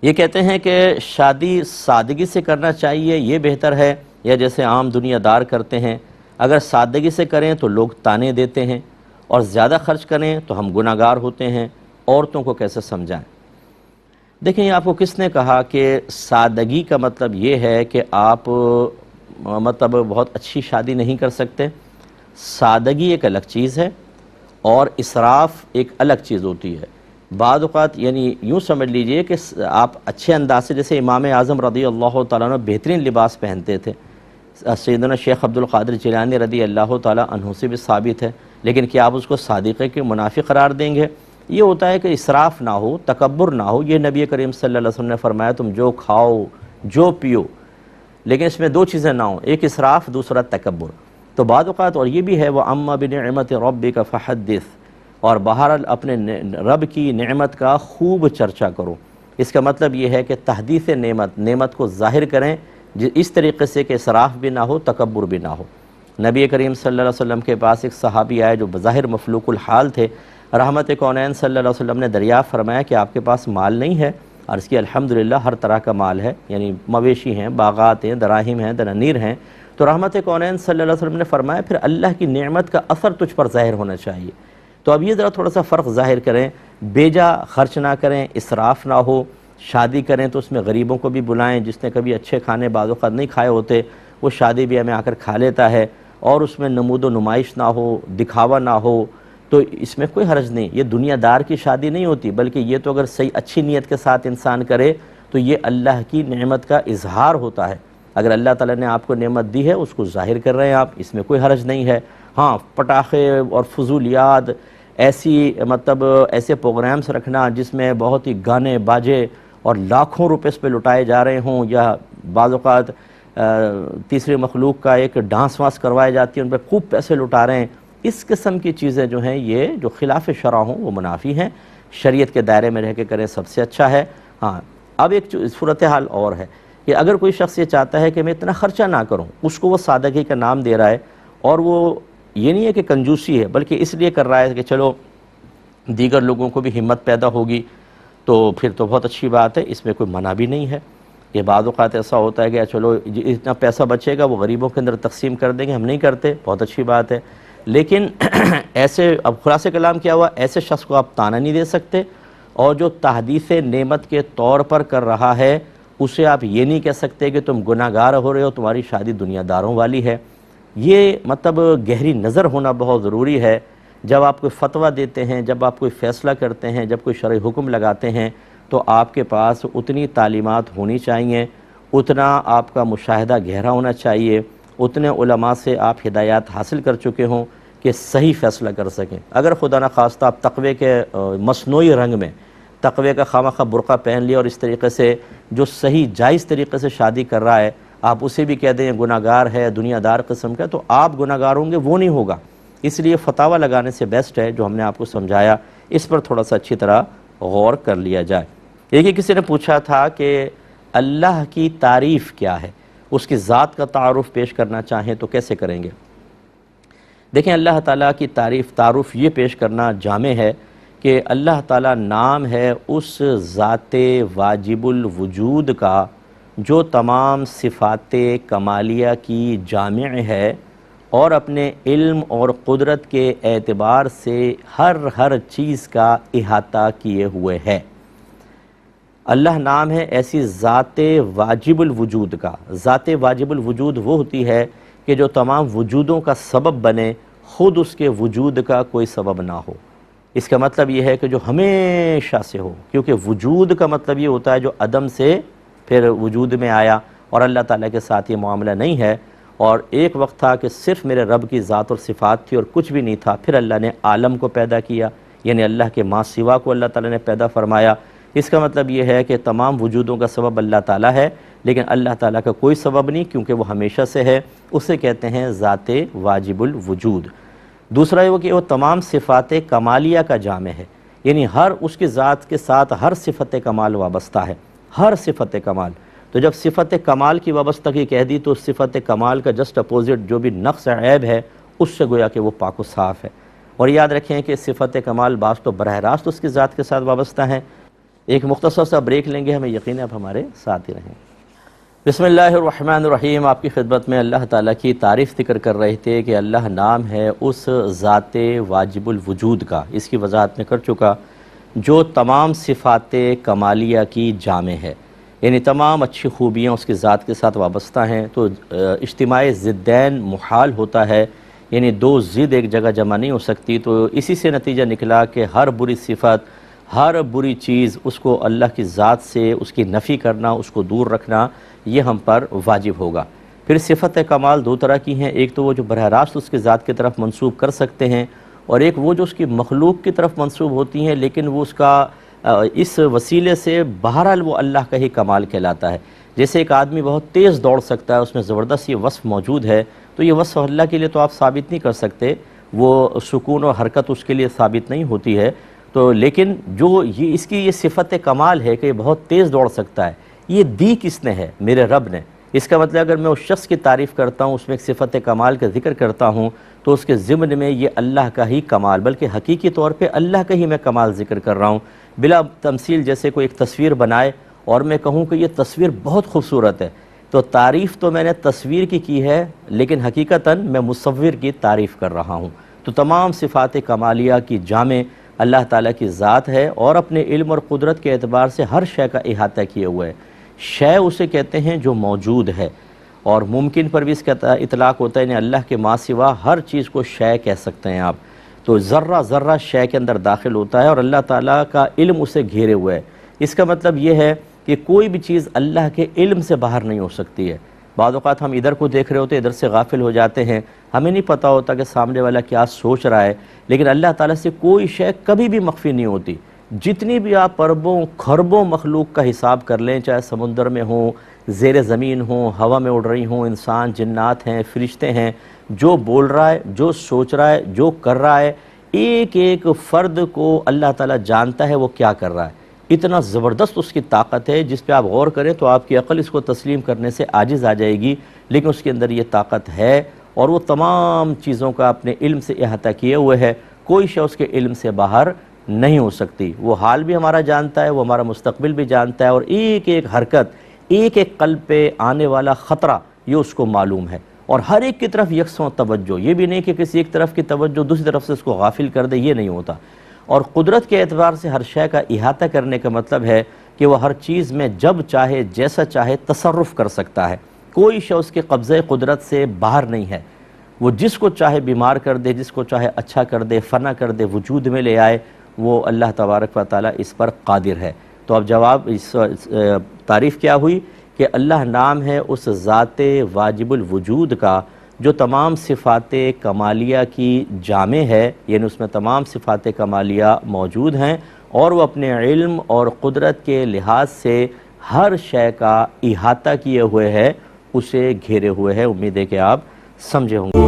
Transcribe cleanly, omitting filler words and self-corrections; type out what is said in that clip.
یہ کہتے ہیں کہ شادی سادگی سے کرنا چاہیے، یہ بہتر ہے، یا جیسے عام دنیا دار کرتے ہیں؟ اگر سادگی سے کریں تو لوگ تانے دیتے ہیں، اور زیادہ خرچ کریں تو ہم گناہ گار ہوتے ہیں، عورتوں کو کیسے سمجھائیں؟ دیکھیں، یہ آپ کو کس نے کہا کہ سادگی کا مطلب یہ ہے کہ آپ مطلب بہت اچھی شادی نہیں کر سکتے؟ سادگی ایک الگ چیز ہے اور اسراف ایک الگ چیز ہوتی ہے۔ بعض اوقات یعنی یوں سمجھ لیجئے کہ آپ اچھے انداز سے، جیسے امام اعظم رضی اللہ تعالیٰ عنہ بہترین لباس پہنتے تھے، سیدنا شیخ عبد القادر جیلانی رضی اللہ تعالیٰ عنہ سے بھی ثابت ہے، لیکن کیا آپ اس کو صادقے کے منافق قرار دیں گے؟ یہ ہوتا ہے کہ اسراف نہ ہو، تکبر نہ ہو۔ یہ نبی کریم صلی اللہ علیہ وسلم نے فرمایا تم جو کھاؤ جو پیو، لیکن اس میں دو چیزیں نہ ہوں، ایک اسراف، دوسرا تکبر۔ تو بعض اوقات اور یہ بھی ہے وَأَمَّا بِنِعْمَةِ رَبِّكَ فَحَدِّثْ، اور بہرحال اپنے رب کی نعمت کا خوب چرچا کرو۔ اس کا مطلب یہ ہے کہ تحدیث نعمت کو ظاہر کریں اس طریقے سے کہ اسراف بھی نہ ہو، تکبر بھی نہ ہو۔ نبی کریم صلی اللہ علیہ وسلم کے پاس ایک صحابی آئے جو بظاہر مفلوق الحال تھے۔ رحمت کونین صلی اللہ علیہ وسلم نے دریافت فرمایا کہ آپ کے پاس مال نہیں ہے؟ عرض کی الحمدللہ ہر طرح کا مال ہے، یعنی مویشی ہیں، باغات ہیں، دراہم ہیں، دنانیر ہیں۔ تو رحمت کونین صلی اللہ علیہ وسلم نے فرمایا پھر اللہ کی نعمت کا اثر تجھ پر ظاہر ہونا چاہیے۔ تو اب یہ ذرا تھوڑا سا فرق ظاہر کریں، بیجا خرچ نہ کریں، اسراف نہ ہو، شادی کریں تو اس میں غریبوں کو بھی بلائیں، جس نے کبھی اچھے کھانے بعض اوقات نہیں کھائے ہوتے وہ شادی بیاہ میں آ کر کھا لیتا ہے، اور اس میں نمود و نمائش نہ ہو، دکھاوا نہ ہو، تو اس میں کوئی حرج نہیں۔ یہ دنیا دار کی شادی نہیں ہوتی، بلکہ یہ تو اگر صحیح اچھی نیت کے ساتھ انسان کرے تو یہ اللہ کی نعمت کا اظہار ہوتا ہے۔ اگر اللہ تعالیٰ نے آپ کو نعمت دی ہے اس کو ظاہر کر رہے ہیں آپ، اس میں کوئی حرج نہیں ہے۔ ہاں، پٹاخے اور فضولیات، ایسے پروگرامز رکھنا جس میں بہت ہی گانے باجے اور لاکھوں روپے اس پہ لٹائے جا رہے ہوں، یا بعض اوقات تیسری مخلوق کا ایک ڈانس وانس کروائے جاتی ہے، ان پہ خوب پیسے لٹا رہے ہیں، اس قسم کی چیزیں جو ہیں یہ جو خلاف شرع ہوں وہ منافی ہیں۔ شریعت کے دائرے میں رہ کے کریں سب سے اچھا ہے۔ ہاں، اب ایک صورتحال اور ہے کہ اگر کوئی شخص یہ چاہتا ہے کہ میں اتنا خرچہ نہ کروں، اس کو وہ سادگی کا نام دے رہا ہے، اور وہ یہ نہیں ہے کہ کنجوسی ہے، بلکہ اس لیے کر رہا ہے کہ چلو دیگر لوگوں کو بھی ہمت پیدا ہوگی، تو پھر تو بہت اچھی بات ہے، اس میں کوئی منع بھی نہیں ہے۔ یہ بعض اوقات ایسا ہوتا ہے کہ چلو اتنا پیسہ بچے گا وہ غریبوں کے اندر تقسیم کر دیں گے، ہم نہیں کرتے، بہت اچھی بات ہے، لیکن ایسے اب خلاصہ کلام کیا ہوا، ایسے شخص کو آپ تانا نہیں دے سکتے، اور جو تحدیث نعمت کے طور پر کر رہا ہے اسے آپ یہ نہیں کہہ سکتے کہ تم گناہ گار ہو رہے ہو، تمہاری شادی دنیا داروں والی ہے۔ یہ مطلب گہری نظر ہونا بہت ضروری ہے۔ جب آپ کوئی فتویٰ دیتے ہیں، جب آپ کوئی فیصلہ کرتے ہیں، جب کوئی شرعی حکم لگاتے ہیں، تو آپ کے پاس اتنی تعلیمات ہونی چاہیے، اتنا آپ کا مشاہدہ گہرا ہونا چاہیے، اتنے علماء سے آپ ہدایات حاصل کر چکے ہوں کہ صحیح فیصلہ کر سکیں۔ اگر خدا نخواستہ آپ تقوی کے مصنوعی رنگ میں تقوی کا خواہ برقع پہن لیا اور اس طریقے سے جو صحیح جائز طریقے سے شادی کر رہا ہے آپ اسے بھی کہہ دیں گناہ گار ہے، دنیا دار قسم کا، تو آپ گناہ گار ہوں گے، وہ نہیں ہوگا۔ اس لیے فتاویٰ لگانے سے بیسٹ ہے جو ہم نے آپ کو سمجھایا، اس پر تھوڑا سا اچھی طرح غور کر لیا جائے۔ ایک ہی کسی نے پوچھا تھا کہ اللہ کی تعریف کیا ہے، اس کی ذات کا تعارف پیش کرنا چاہیں تو کیسے کریں گے؟ دیکھیں، اللہ تعالیٰ کی تعارف یہ پیش کرنا جامع ہے کہ اللہ تعالیٰ نام ہے اس ذات واجب الوجود کا جو تمام صفات کمالیہ کی جامع ہے، اور اپنے علم اور قدرت کے اعتبار سے ہر چیز کا احاطہ کیے ہوئے ہے۔ اللہ نام ہے ایسی ذات واجب الوجود کا۔ ذات واجب الوجود وہ ہوتی ہے کہ جو تمام وجودوں کا سبب بنے، خود اس کے وجود کا کوئی سبب نہ ہو۔ اس کا مطلب یہ ہے کہ جو ہمیشہ سے ہو، کیونکہ وجود کا مطلب یہ ہوتا ہے جو عدم سے پھر وجود میں آیا، اور اللہ تعالیٰ کے ساتھ یہ معاملہ نہیں ہے۔ اور ایک وقت تھا کہ صرف میرے رب کی ذات اور صفات تھی اور کچھ بھی نہیں تھا، پھر اللہ نے عالم کو پیدا کیا، یعنی اللہ کے ما سوا کو اللہ تعالیٰ نے پیدا فرمایا۔ اس کا مطلب یہ ہے کہ تمام وجودوں کا سبب اللہ تعالیٰ ہے، لیکن اللہ تعالیٰ کا کوئی سبب نہیں، کیونکہ وہ ہمیشہ سے ہے، اسے کہتے ہیں ذات واجب الوجود۔ دوسرا یہ کہ وہ تمام صفات کمالیہ کا جامع ہے، یعنی ہر اس کی ذات کے ساتھ ہر صفت کمال وابستہ ہے، ہر صفت کمال۔ تو جب صفت کمال کی وابستگی کہہ دی تو صفت کمال کا جسٹ اپوزٹ جو بھی نقص عیب ہے اس سے گویا کہ وہ پاک و صاف ہے۔ اور یاد رکھیں کہ صفت کمال بعض تو براہ راست اس کی ذات کے ساتھ وابستہ ہیں، ایک مختصر سا بریک لیں گے، ہمیں یقین ہے آپ ہمارے ساتھ ہی رہیں۔ بسم اللہ الرحمن الرحیم۔ آپ کی خدمت میں اللہ تعالیٰ کی تعریف ذکر کر رہے تھے کہ اللہ نام ہے اس ذات واجب الوجود کا، اس کی وضاحت میں کر چکا، جو تمام صفات کمالیہ کی جامع ہے، یعنی تمام اچھی خوبیاں اس کی ذات کے ساتھ وابستہ ہیں۔ تو اجتماع ضدین محال ہوتا ہے، یعنی دو ضد ایک جگہ جمع نہیں ہو سکتی۔ تو اسی سے نتیجہ نکلا کہ ہر بری صفت، ہر بری چیز، اس کو اللہ کی ذات سے اس کی نفی کرنا، اس کو دور رکھنا، یہ ہم پر واجب ہوگا۔ پھر صفت کمال دو طرح کی ہیں، ایک تو وہ جو براہ راست اس کی ذات کی طرف منسوب کر سکتے ہیں، اور ایک وہ جو اس کی مخلوق کی طرف منسوب ہوتی ہیں لیکن وہ اس کا اس وسیلے سے بہرحال وہ اللہ کا ہی کمال کہلاتا ہے۔ جیسے ایک آدمی بہت تیز دوڑ سکتا ہے، اس میں زبردست یہ وصف موجود ہے، تو یہ وصف اللہ کے لیے تو آپ ثابت نہیں کر سکتے، وہ سکون و حرکت اس کے لیے ثابت نہیں ہوتی ہے۔ تو لیکن جو یہ اس کی یہ صفت کمال ہے کہ یہ بہت تیز دوڑ سکتا ہے، یہ دی کس نے ہے؟ میرے رب نے۔ اس کا مطلب اگر میں اس شخص کی تعریف کرتا ہوں، اس میں ایک صفت کمال کا ذکر کرتا ہوں، تو اس کے ضمن میں یہ اللہ کا ہی کمال، بلکہ حقیقی طور پہ اللہ کا ہی میں کمال ذکر کر رہا ہوں۔ بلا تمثیل جیسے کوئی ایک تصویر بنائے اور میں کہوں کہ یہ تصویر بہت خوبصورت ہے، تو تعریف تو میں نے تصویر کی ہے، لیکن حقیقتاً میں مصور کی تعریف کر رہا ہوں۔ تو تمام صفات کمالیہ کی جامع اللہ تعالیٰ کی ذات ہے، اور اپنے علم اور قدرت کے اعتبار سے ہر شے کا احاطہ کیے ہوئے ہے۔ شے اسے کہتے ہیں جو موجود ہے، اور ممکن پر بھی اس کا اطلاق ہوتا ہے، یعنی اللہ کے ماں سوا ہر چیز کو شے کہہ سکتے ہیں آپ۔ تو ذرہ ذرہ شے کے اندر داخل ہوتا ہے، اور اللہ تعالیٰ کا علم اسے گھیرے ہوئے ہے۔ اس کا مطلب یہ ہے کہ کوئی بھی چیز اللہ کے علم سے باہر نہیں ہو سکتی ہے۔ بعض اوقات ہم ادھر کو دیکھ رہے ہوتے ہیں، ادھر سے غافل ہو جاتے ہیں، ہمیں نہیں پتہ ہوتا کہ سامنے والا کیا سوچ رہا ہے، لیکن اللہ تعالیٰ سے کوئی شے کبھی بھی مخفی نہیں ہوتی۔ جتنی بھی آپ اربوں کھربوں مخلوق کا حساب کر لیں، چاہے سمندر میں ہوں، زیر زمین ہوں، ہوا میں اڑ رہی ہوں، انسان، جنات ہیں، فرشتے ہیں، جو بول رہا ہے، جو سوچ رہا ہے، جو کر رہا ہے، ایک ایک فرد کو اللہ تعالیٰ جانتا ہے وہ کیا کر رہا ہے۔ اتنا زبردست اس کی طاقت ہے، جس پہ آپ غور کریں تو آپ کی عقل اس کو تسلیم کرنے سے عاجز آ جائے گی، لیکن اس کے اندر یہ طاقت ہے، اور وہ تمام چیزوں کا اپنے علم سے احاطہ کیے ہوئے ہے۔ کوئی شے اس کے علم سے باہر نہیں ہو سکتی۔ وہ حال بھی ہمارا جانتا ہے، وہ ہمارا مستقبل بھی جانتا ہے، اور ایک ایک حرکت، ایک ایک قلب پہ آنے والا خطرہ یہ اس کو معلوم ہے، اور ہر ایک کی طرف یکساں توجہ، یہ بھی نہیں کہ کسی ایک طرف کی توجہ دوسری طرف سے اس کو غافل کر دے، یہ نہیں ہوتا۔ اور قدرت کے اعتبار سے ہر شے کا احاطہ کرنے کا مطلب ہے کہ وہ ہر چیز میں جب چاہے جیسا چاہے تصرف کر سکتا ہے، کوئی شے اس کے قبضہ قدرت سے باہر نہیں ہے۔ وہ جس کو چاہے بیمار کر دے، جس کو چاہے اچھا کر دے، فنا کر دے، وجود میں لے آئے، وہ اللہ تبارک و تعالیٰ اس پر قادر ہے۔ تو اب جواب اس تعریف کیا ہوئی کہ اللہ نام ہے اس ذات واجب الوجود کا جو تمام صفات کمالیہ کی جامع ہے، یعنی اس میں تمام صفات کمالیہ موجود ہیں، اور وہ اپنے علم اور قدرت کے لحاظ سے ہر شے کا احاطہ کیے ہوئے ہے، اسے گھیرے ہوئے ہے۔ امید ہے کہ آپ سمجھے ہوں گے۔